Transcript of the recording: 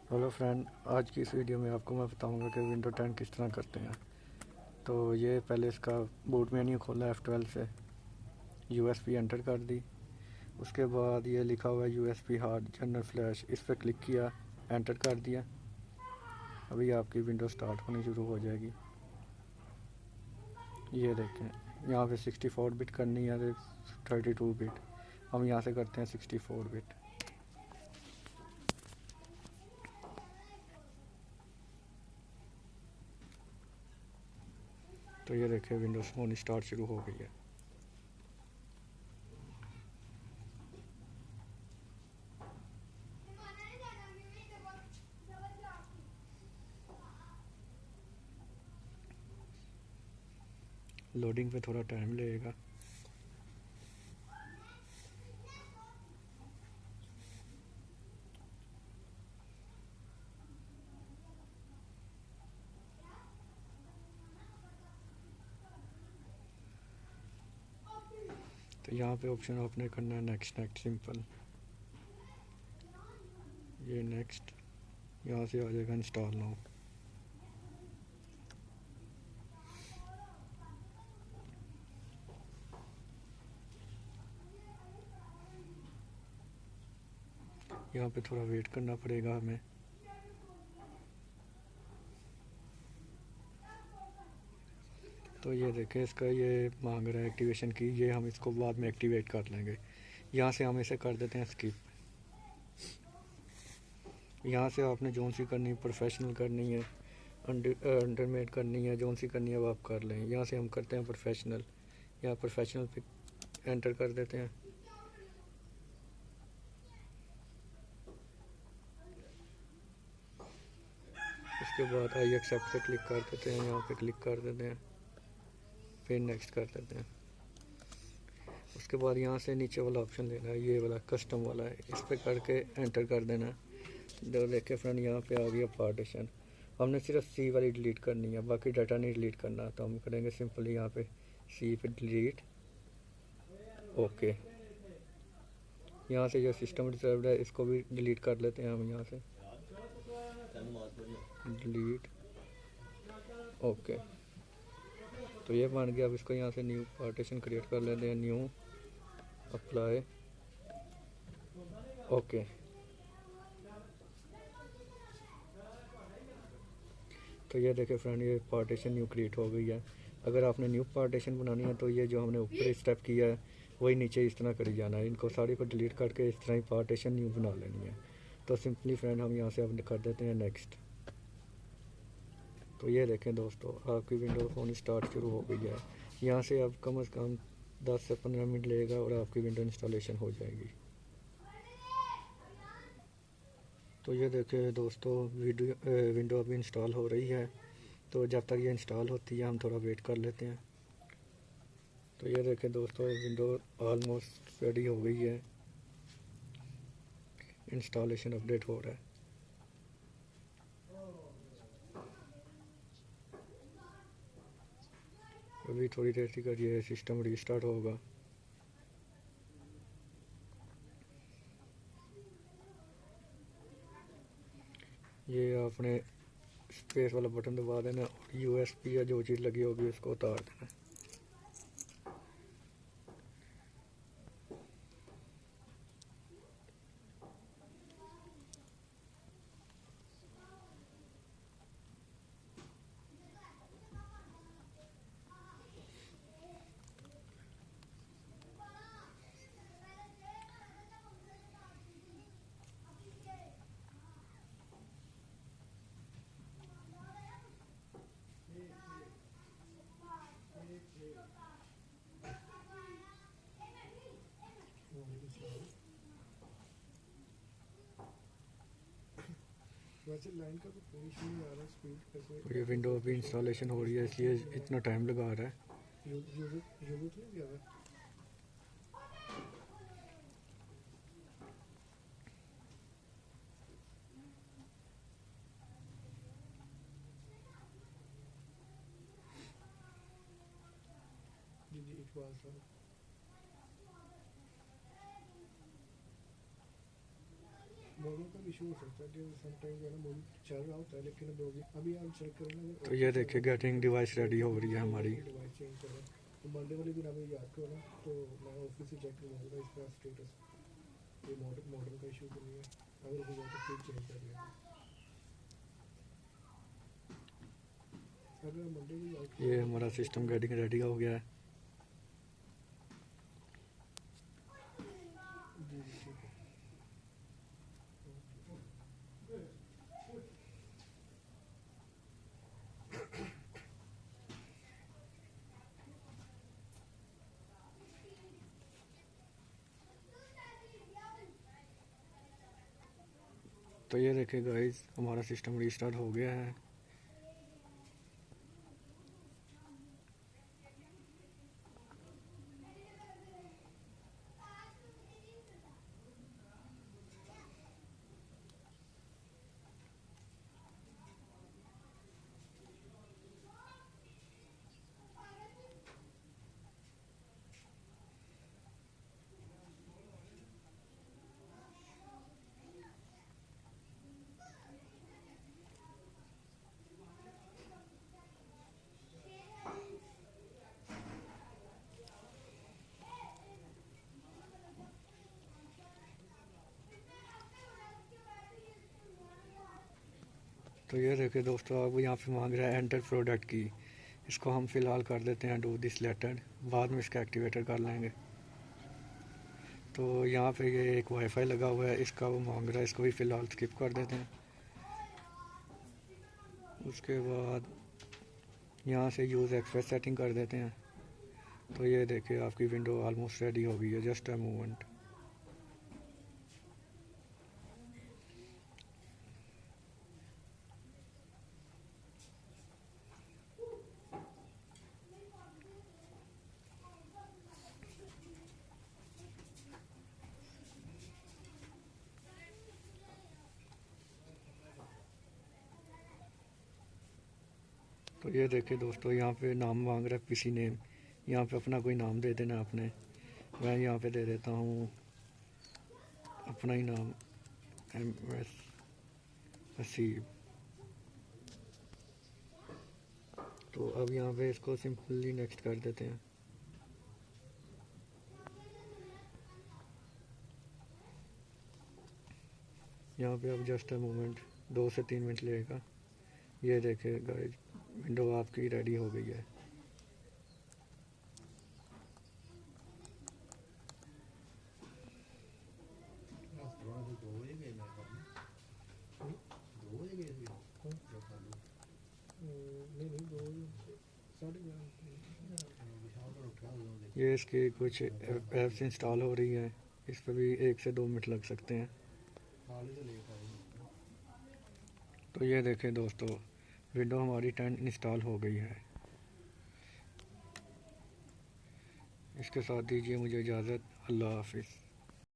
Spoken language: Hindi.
हेलो फ्रेंड, आज की इस वीडियो में आपको मैं बताऊंगा कि विंडो 10 किस तरह करते हैं। तो ये पहले इसका बूट मेन्यू खोला F12 से, यूएसबी एंटर कर दी। उसके बाद ये लिखा हुआ है यूएसबी हार्ड जनरल फ्लैश, इस पर क्लिक किया, एंटर कर दिया। अभी आपकी विंडो स्टार्ट होनी शुरू हो जाएगी। ये देखें, यहाँ पे 64 बिट करनी है, 32 बिट। हम यहाँ से करते हैं 64 बिट। तो ये देखें, विंडोज़ होनी स्टार्ट शुरू हो गई है। लोडिंग पे थोड़ा टाइम लगेगा। तो यहाँ पे ऑप्शन आपने करना है नेक्स्ट नेक्स्ट सिंपल। ये नेक्स्ट, यहाँ से आ जाएगा इंस्टॉल नाउ। यहाँ पे थोड़ा वेट करना पड़ेगा हमें। तो ये देखें, इसका ये मांग रहा है एक्टिवेशन की, ये हम इसको बाद में एक्टिवेट कर लेंगे। यहाँ से हम इसे कर देते हैं स्किप। यहाँ से आपने जोन सी करनी है, प्रोफेशनल करनी है, अंडरमेड करनी है, जोन सी करनी है वो आप कर लें। यहाँ से हम करते हैं प्रोफेशनल। यहाँ प्रोफेशनल पे एंटर कर देते हैं। उसके बाद आई एक्सेप्ट पे क्लिक कर देते हैं, यहाँ पे क्लिक कर देते हैं, फिर नेक्स्ट कर देते हैं। उसके बाद यहाँ से नीचे वाला ऑप्शन लेना है, ये वाला कस्टम वाला है, इस पर करके एंटर कर देना है। जो देखे फ्रेंड, यहाँ पे आ गया पार्टीशन। हमने सिर्फ सी वाली डिलीट करनी है, बाकी डाटा नहीं डिलीट करना। तो हम करेंगे सिंपली यहाँ पे सी पे डिलीट, ओके। यहाँ से जो सिस्टम रिजर्व्ड है इसको भी डिलीट कर लेते हैं हम। यहाँ से डिलीट, ओके। तो ये बन गया। अब इसको यहाँ से न्यू पार्टीशन क्रिएट कर लेते हैं, न्यू, अप्लाई, ओके। तो ये देखें फ्रेंड, ये पार्टीशन न्यू क्रिएट हो गई है। अगर आपने न्यू पार्टीशन बनानी है तो ये जो हमने ऊपर स्टेप किया है वही नीचे इस तरह करी जाना है। इनको सारी को डिलीट करके इस तरह ही पार्टीशन न्यू बना लेनी है। तो सिंपली फ्रेंड हम यहाँ से अब कर देते हैं नेक्स्ट। तो ये देखें दोस्तों, आपकी विंडो फोन स्टार्ट शुरू हो गई है। यहाँ से अब कम से कम 10 से 15 मिनट लगेगा और आपकी विंडो इंस्टॉलेशन हो जाएगी। तो ये देखें दोस्तों, विंडो अभी इंस्टॉल हो रही है। तो जब तक ये इंस्टॉल होती है हम थोड़ा वेट कर लेते हैं। तो ये देखें दोस्तों, विंडो ऑलमोस्ट रेडी हो गई है, इंस्टॉलेशन अपडेट हो रहा है। अभी थोड़ी देर तक ये सिस्टम रीस्टार्ट होगा। ये आपने स्पेस वाला बटन दबा देना और यूएसबी या जो चीज़ लगी होगी उसको उतार देना। वैसे लाइन का तो कोई इशू नहीं आ रहा, स्पीड कैसे। ये विंडो अभी इंस्टॉलेशन हो रही है इसलिए इतना टाइम लगा रहा है। यूनिट नहीं दिया था। जी इट वाज बोलो। का भी इशू हो सकता है कि समटाइम जो है ना मूवी चल रहा होता है लेकिन अभी आप चेक करें ना तो ये देखिए गेटिंग डिवाइस रेडी हो रही है हमारी। डिवाइस चेंज करें तो मंडे वाले दिन अभी याद करो ना तो मैं ऑफिस से चेक करूँगा इसका स्टेटस, ये मॉडल का इशू तो नहीं है, अगर हो जाए तो फिर चेंज कर लेना। अगर मंडे को याद ये हमारा सिस्टम गेटिंग रेडी हो गया है। जी जी ठीक है। तो ये देखिए गाइस हमारा सिस्टम रीस्टार्ट हो गया है। तो ये देखिए दोस्तों अब यहाँ पे मांग रहा है एंटर प्रोडक्ट की, इसको हम फ़िलहाल कर देते हैं डू दिस लेटर, बाद में इसका एक्टिवेटर कर लेंगे। तो यहाँ पे ये एक वाईफाई लगा हुआ है, इसका वो मांग रहा है, इसको भी फ़िलहाल स्किप कर देते हैं। उसके बाद यहाँ से यूज़ एक्सप्रेस सेटिंग कर देते हैं। तो ये देखिए आपकी विंडो ऑलमोस्ट रेडी हो गई है, जस्ट अ मोमेंट। तो ये देखिए दोस्तों यहाँ पे नाम मांग रहा है पीसी नेम, यहाँ पे अपना कोई नाम दे देना आपने। मैं यहाँ पे दे देता हूँ अपना ही नाम MS हसीब। तो अब यहाँ पे इसको सिंपली नेक्स्ट कर देते हैं। यहाँ पे अब जस्ट अ मोमेंट 2 से 3 मिनट लगेगा। ये देखिए गाइस विंडो आपकी रेडी हो गई है। नहीं नहीं 2 साढ़े 11। ये इसकी कुछ ऐप्स इंस्टॉल हो रही हैं, इस पर भी 1 से 2 मिनट लग सकते हैं। तो ये देखें दोस्तों विंडो हमारी 10 इंस्टॉल हो गई है। इसके साथ दीजिए मुझे इजाज़त। अल्लाह हाफिज़।